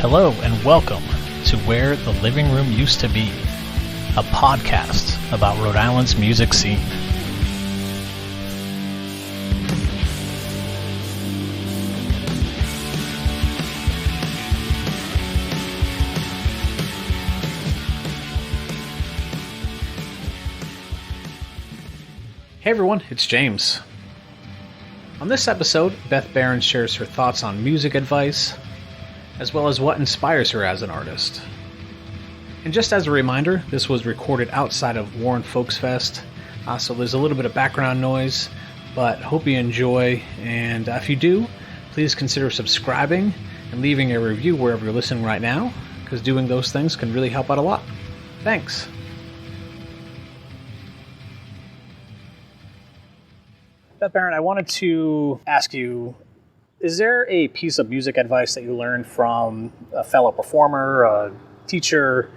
Hello and welcome to Where the Living Room Used to Be, a podcast about Rhode Island's music scene. Hey everyone, it's James. On this episode, Beth Barron shares her thoughts on music advice, as well as what inspires her as an artist. And just as a reminder, this was recorded outside of Warren Folks Fest, so there's a little bit of background noise, but hope you enjoy, and if you do, please consider subscribing and leaving a review wherever you're listening right now, because doing those things can really help out a lot. Thanks. Beth Barron, I wanted to ask you, is there a piece of music advice that you learned from a fellow performer, a teacher,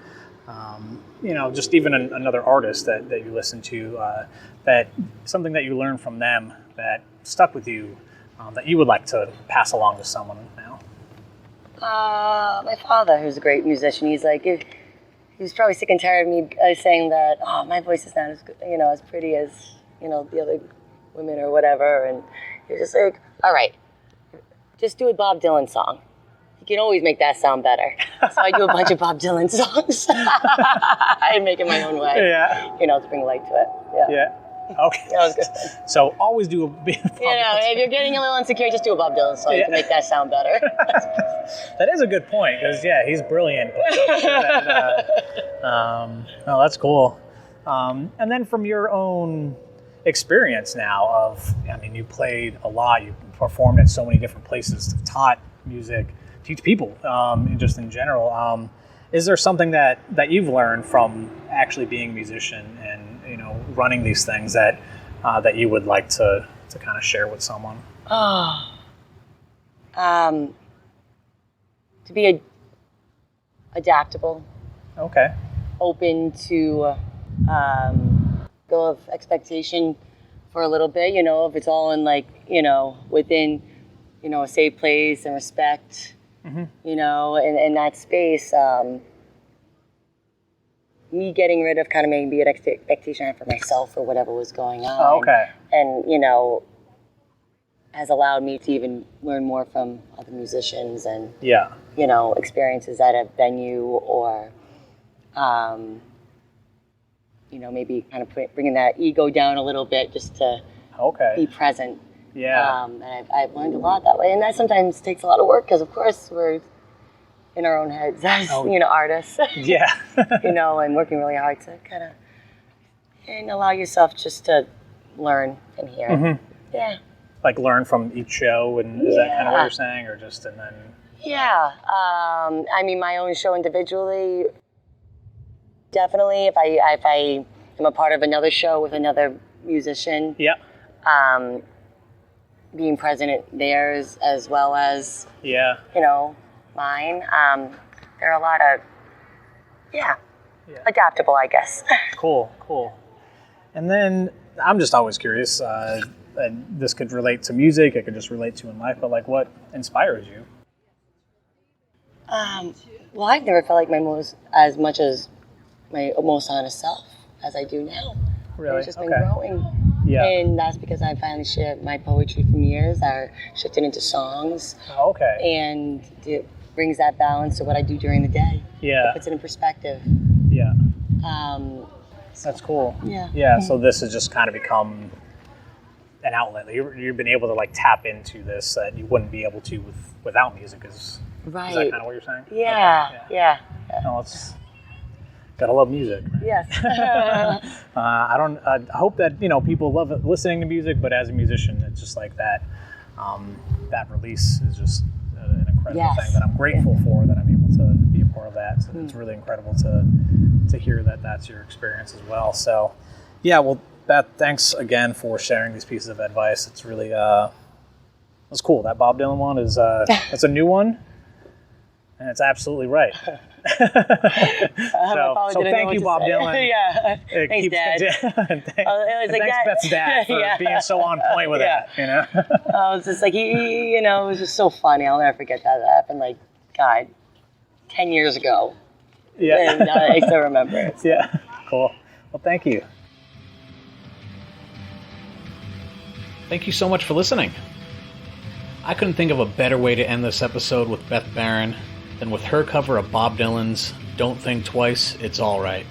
just even another artist that you listen to, that something that you learned from them that stuck with you, that you would like to pass along to someone now? My father, who's a great musician, he's probably sick and tired of me saying that, my voice is not as good, as pretty as, the other women or whatever, and he was just like, all right, just do a Bob Dylan song. You can always make that sound better. So I do a bunch of Bob Dylan songs. I make it my own way. Yeah. To bring light to it. Yeah. Okay. That was good. So always do a Bob Dylan. If you're getting a little insecure, just do a Bob Dylan song. You can make that sound better. That is a good point, because he's brilliant. That's cool. And then from your own experience now you played a lot, you performed at so many different places, taught music, teach people, just in general. Is there something that you've learned from actually being a musician and, running these things that you would like to kind of share with someone? To be adaptable. Okay. Open to go of expectation for a little bit, if it's all in within, a safe place and respect, in that space, me getting rid of kind of maybe an expectation for myself or whatever was going on. Oh, okay. And, has allowed me to even learn more from other musicians and, experiences at a venue or, maybe kind of bringing that ego down a little bit just to be present. Yeah. And I've learned a lot that way. And that sometimes takes a lot of work because, of course, we're in our own heads as, artists. Yeah. And working really hard to kind of and allow yourself just to learn and hear. Mm-hmm. Yeah. Like learn from each show, and is that kind of what you're saying, or just and then? Yeah. My own show individually. Definitely, if I am a part of another show with another musician, being present at theirs as well as mine. There are a lot of adaptable, I guess. Cool. And then I'm just always curious. And this could relate to music. It could just relate to in life. But what inspires you? Well, I've never felt like as much as my most honest self as I do now. Really? It's just been growing. Yeah. And that's because I finally shared my poetry from years. I shifted into songs. Oh, okay. And it brings that balance to what I do during the day. Yeah. It puts it in perspective. Yeah. That's cool. Yeah. Yeah. So this has just kind of become an outlet. You've been able to tap into this that you wouldn't be able to without music. Is that kind of what you're saying? Yeah. Okay. Yeah. No, it's gotta love music. Right? Yes. I hope that people love listening to music, but as a musician, it's just like that. That release is just an incredible thing that I'm grateful for, that I'm able to be a part of that. So it's really incredible to hear that that's your experience as well. So, well, Beth, thanks again for sharing these pieces of advice. It's really it's cool. That Bob Dylan one is it's a new one, and it's absolutely right. So thank you, Bob Dylan. Yeah. Thanks, Dad. Thanks, Beth's dad, for being so on point with it. I was just like, it was just so funny. I'll never forget that. That happened, God, 10 years ago. Yeah. And I still remember it. Yeah. Cool. Well, thank you. Thank you so much for listening. I couldn't think of a better way to end this episode with Beth Barron than with her cover of Bob Dylan's Don't Think Twice, It's Alright.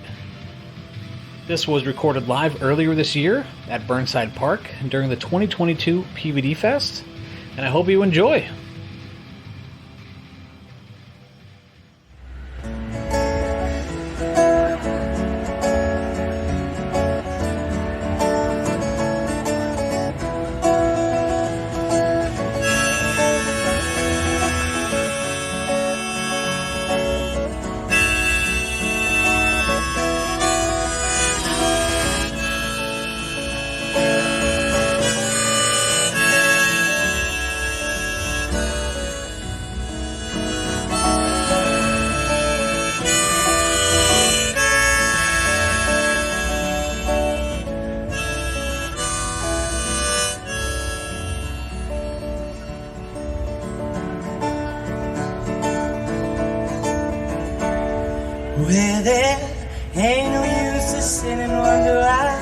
This was recorded live earlier this year at Burnside Park during the 2022 PVD Fest, and I hope you enjoy. Well, there ain't no use to sit and wonder why.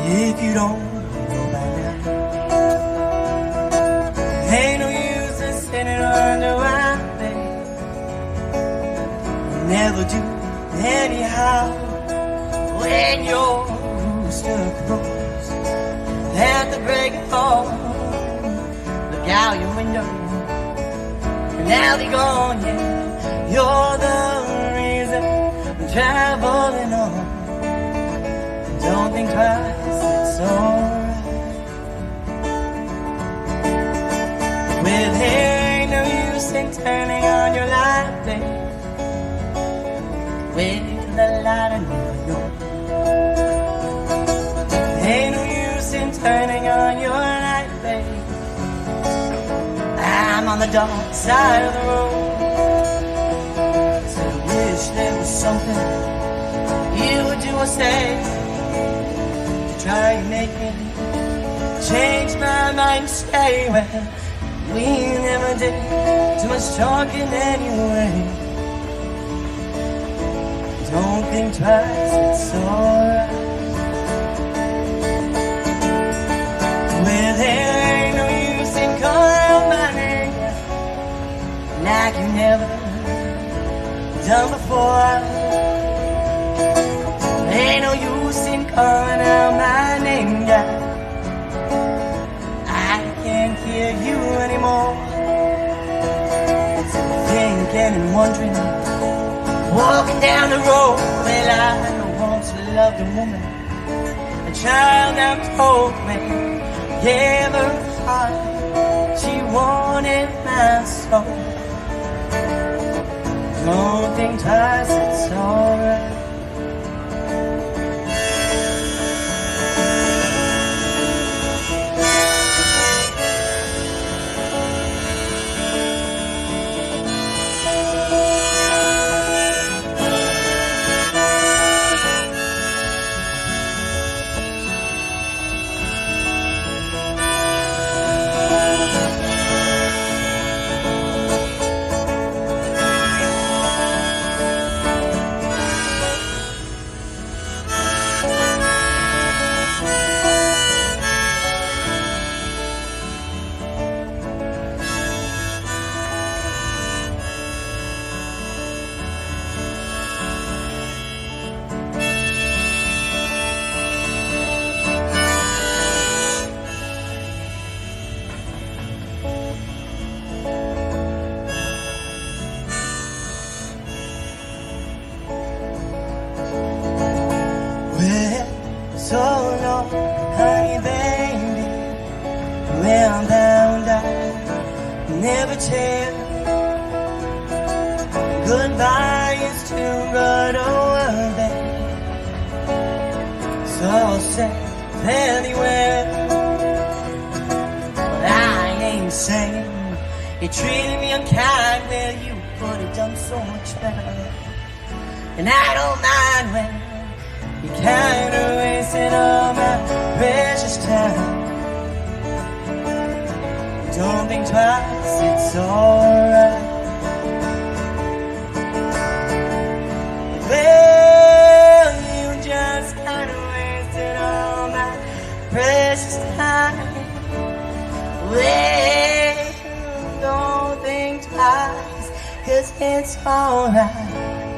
If you don't know by now, ain't no use to sit and wonder why, babe. Never do anyhow. When your rooster crows at the break of dawn, look out your window, and now they're gone, yeah. You're the reason I'm traveling on. Don't think twice, it's alright. Well, there ain't no use in turning on your light, babe. With the light I never know. Ain't no use in turning on your light, babe. I'm on the dark side of the road. There was something you would do or say to try and make me change my mind, stay well. We never did too much talking anyway. Don't think twice, it's alright. Well, there ain't no use in calling my name like you never done before. Ain't no use in calling out my name, God. I can't hear you anymore. Thinking and wondering, walking down the road. Well, I once loved a woman, a child I'm told me gave her heart. She wanted my soul. Don't think twice, it's alright. So long, honey baby, when I'm bound I never tell. Goodbye is too good a word, babe. So say very well, but I ain't saying you treated me unkind. Well, you could have done so much better, and I don't mind when you kinda wasted all my precious time. Don't think twice, it's alright. I wasted all my precious time. Well, don't think twice, 'cause it's alright.